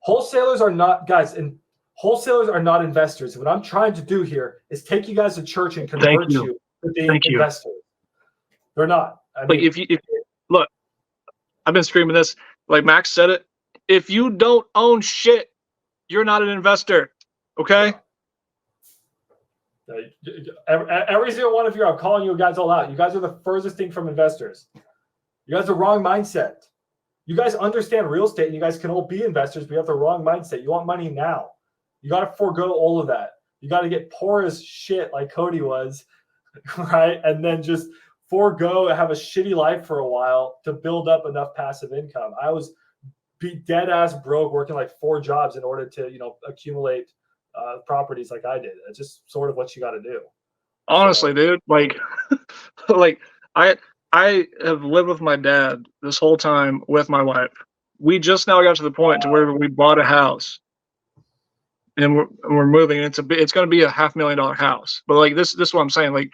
wholesalers are not guys, and wholesalers are not investors. What I'm trying to do here is take you guys to church and convert you to being investors. They're not. I mean, if look, I've been screaming this. Like Max said it. If you don't own shit, you're not an investor. Okay. Every single one of you, I'm calling you guys all out. You guys are the furthest thing from investors. You guys are the wrong mindset. You guys understand real estate and you guys can all be investors, but you have the wrong mindset. You want money now. You got to forego all of that. You got to get poor as shit like Cody was, right? And then just forego, have a shitty life for a while to build up enough passive income. I was dead ass broke working like 4 jobs in order to, accumulate properties like I did. It's just sort of what you got to do. Honestly, dude, like I have lived with my dad this whole time with my wife. We just now got to the point to where we bought a house, and we're moving. And it's going to be a $500,000 house. But like this is what I'm saying. Like,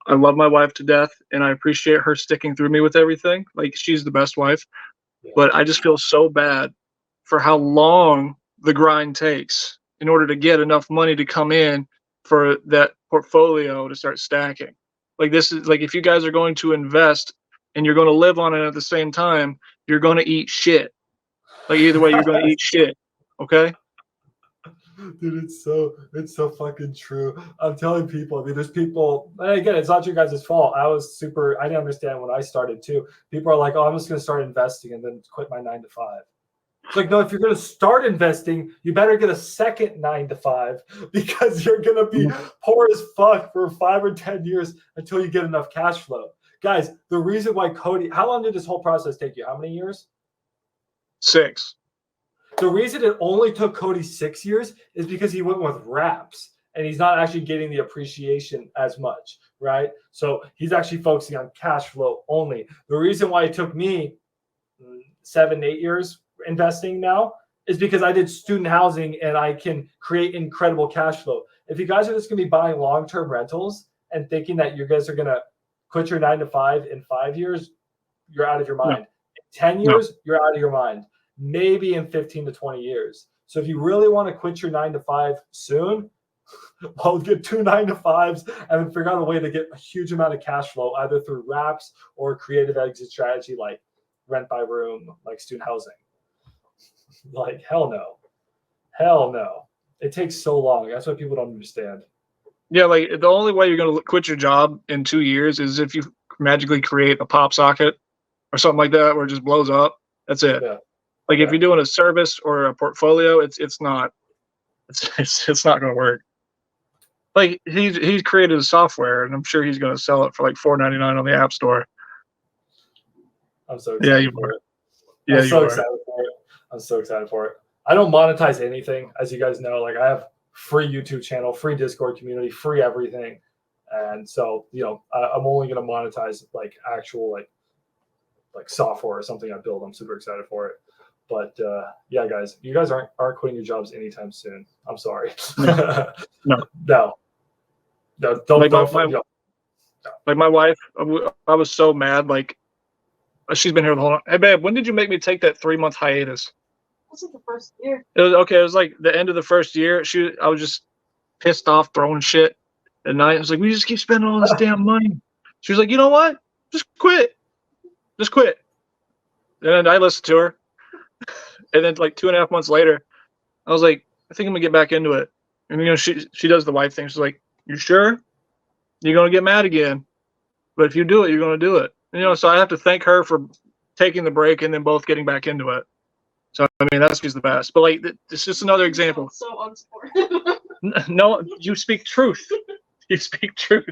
I love my wife to death, and I appreciate her sticking through me with everything. Like, she's the best wife. But I just feel so bad for how long the grind takes in order to get enough money to come in for that portfolio to start stacking. Like, this is like, if you guys are going to invest and you're going to live on it at the same time, you're going to eat shit. Like, either way, you're going to eat shit. Okay. Dude, it's so fucking true. I'm telling people, I mean, there's people, and again, it's not your guys' fault. I didn't understand when I started too. People are like, oh, I'm just going to start investing and then quit my 9 to 5. It's like, no, if you're going to start investing, you better get a second 9 to 5 because you're going to be poor as fuck for 5 or 10 years until you get enough cash flow. Guys, the reason why Cody, how long did this whole process take you? How many years? 6. The reason it only took Cody 6 years is because he went with wraps and he's not actually getting the appreciation as much, right? So he's actually focusing on cash flow only. The reason why it took me 7, 8 years investing now is because I did student housing and I can create incredible cash flow. If you guys are just going to be buying long-term rentals and thinking that you guys are going to quit your 9 to 5 in 5 years, you're out of your mind. In 10 years, you're out of your mind. Maybe in 15 to 20 years. So if you really want to quit your 9 to 5 soon, well, get 2 9 to 5s and then figure out a way to get a huge amount of cash flow, either through wraps or a creative exit strategy like rent by room, like student housing. Like, hell no. Hell no. It takes so long. That's what people don't understand. Yeah, like the only way you're going to quit your job in 2 years is if you magically create a pop socket or something like that where it just blows up. That's it. Yeah. Like if you're doing a service or a portfolio, it's not going to work. Like he's created a software, and I'm sure he's going to sell it for like $4.99 on the App Store. I'm so excited. Yeah, you are. Yeah, I'm so excited for it. I'm so excited for it. I don't monetize anything, as you guys know. Like I have free YouTube channel, free Discord community, free everything, and so I'm only going to monetize like actual like software or something I build. I'm super excited for it. But yeah, guys, you guys aren't quitting your jobs anytime soon. I'm sorry. No. Don't. Like my wife, I was so mad. Like she's been here the whole time. Hey, babe, when did you make me take that 3-month hiatus? Was it the first year? It was like the end of the first year. I was just pissed off, throwing shit at night. I was like, we just keep spending all this damn money. She was like, you know what? Just quit. And I listened to her. And then like 2.5 months later, I was like, I think I'm gonna get back into it. And she does the wife thing. She's like, you sure? You're gonna get mad again. But if you do it, you're gonna do it. And, so I have to thank her for taking the break and then both getting back into it. So I mean she's the best. But like it's just another example. So unsupportive. No, you speak truth. You speak truth.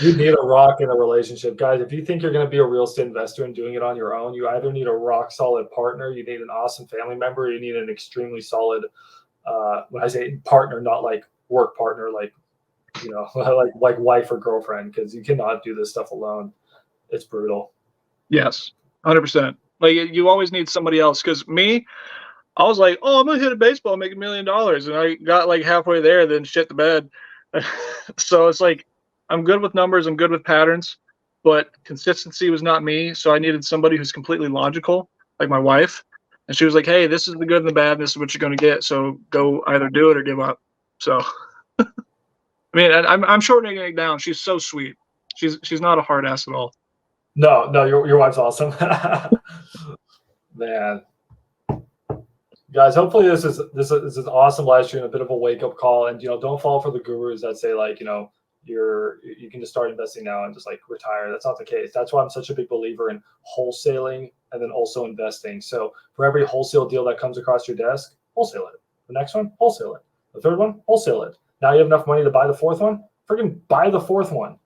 You need a rock in a relationship, guys. If you think you're going to be a real estate investor and doing it on your own, you either need a rock solid partner, you need an awesome family member, you need an extremely solid when I say partner, not like work partner, like like wife or girlfriend, because you cannot do this stuff alone. It's brutal. Yes, 100%. Like you always need somebody else. Because me, I was like, oh, I'm gonna hit a baseball, make $1 million, and I got like halfway there, then shit the bed. So it's like, I'm good with numbers, I'm good with patterns, but consistency was not me. So I needed somebody who's completely logical, like my wife. And she was like, "Hey, this is the good and the bad. And this is what you're going to get. So go either do it or give up." So, I mean, I'm shortening it down. She's so sweet. She's not a hard ass at all. No, your wife's awesome. Man. Guys, hopefully this is an awesome live stream, a bit of a wake up call, and don't fall for the gurus that say like you can just start investing now and just like retire. That's not the case. That's why I'm such a big believer in wholesaling and then also investing. So for every wholesale deal that comes across your desk, wholesale it. The next one, wholesale it. The third one, wholesale it. Now you have enough money to buy the fourth one, freaking buy the fourth one,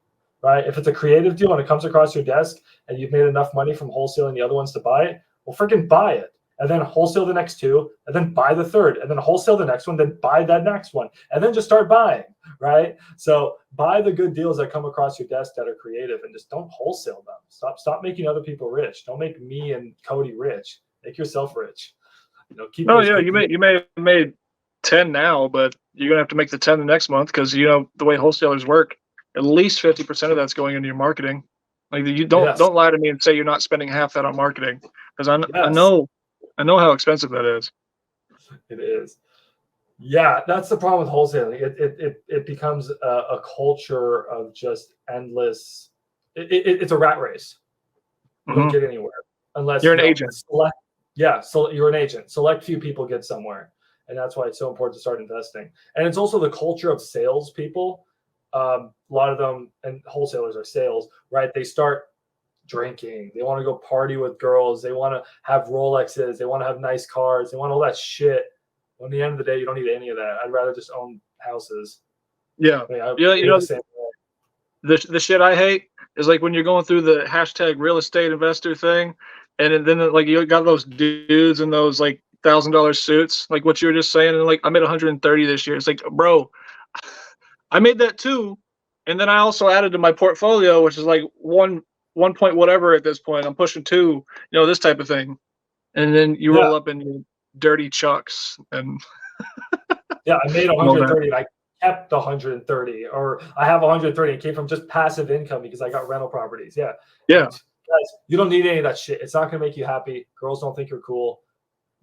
right? If it's a creative deal and it comes across your desk and you've made enough money from wholesaling the other ones to buy it, well, freaking buy it. And then wholesale the next two, and then buy the third, and then wholesale the next one, then buy that next one, and then just start buying, right? So buy the good deals that come across your desk that are creative, and just don't wholesale them. Stop making other people rich. Don't make me and Cody rich. Make yourself rich. Keep. Oh yeah, you may have made 10 now, but you're gonna have to make the 10 the next month because the way wholesalers work, at least 50% of that's going into your marketing. Like you don't lie to me and say you're not spending half that on marketing because I know how expensive that is. It is. Yeah, that's the problem with wholesaling. It becomes a culture of just endless. It's a rat race. You don't get anywhere unless you're an agent. So you're an agent. Select few people get somewhere, and that's why it's so important to start investing. And it's also the culture of salespeople. A lot of them, and wholesalers are sales, right? They start drinking. They want to go party with girls. They want to have Rolexes. They want to have nice cars. They want all that shit. Well, at the end of the day, you don't need any of that. I'd rather just own houses. Yeah. The shit I hate is like when you're going through the hashtag real estate investor thing, and then like you got those dudes in those like $1,000 suits, like what you were just saying, and like I made 130 this year. It's like, bro, I made that too, and then I also added to my portfolio, which is like one point whatever at this point. I'm pushing 2, this type of thing, and then you roll up in your dirty chucks and. Yeah, I made 130 and I kept the 130, or I have 130. It came from just passive income because I got rental properties. Yeah. Guys, you don't need any of that shit. It's not gonna make you happy. Girls don't think you're cool.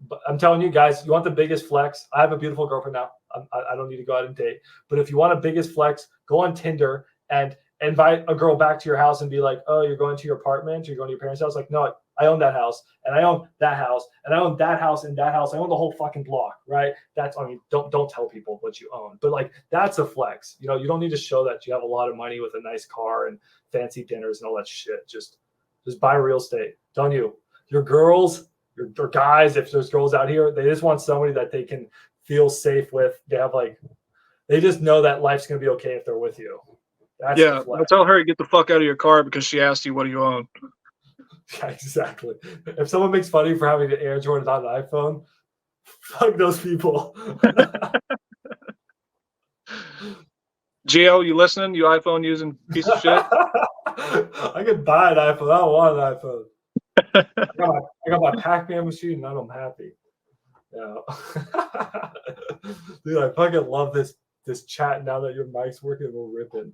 But I'm telling you guys, you want the biggest flex. I have a beautiful girlfriend now. I don't need to go out and date. But if you want a biggest flex, go on Tinder and invite a girl back to your house and be like, oh, you're going to your apartment, or you're going to your parents' house. Like, no, I own that house, and I own that house, and I own that house and that house. I own the whole fucking block, right? Don't tell people what you own. But like, that's a flex. You don't need to show that you have a lot of money with a nice car and fancy dinners and all that shit. Just buy real estate. Don't you? Your girls, your guys, if there's girls out here, they just want somebody that they can feel safe with. They just know that life's gonna be okay if they're with you. That's I'll tell her to get the fuck out of your car because she asked you what do you own. Yeah, exactly. If someone makes fun of you for having an Air Jordan on an iPhone, fuck those people. Gio, you listening? You iPhone using piece of shit? I could buy an iPhone. I don't want an iPhone. I got my Pac-Man machine and I'm happy. Dude, I fucking love this chat now that your mic's working. We're ripping.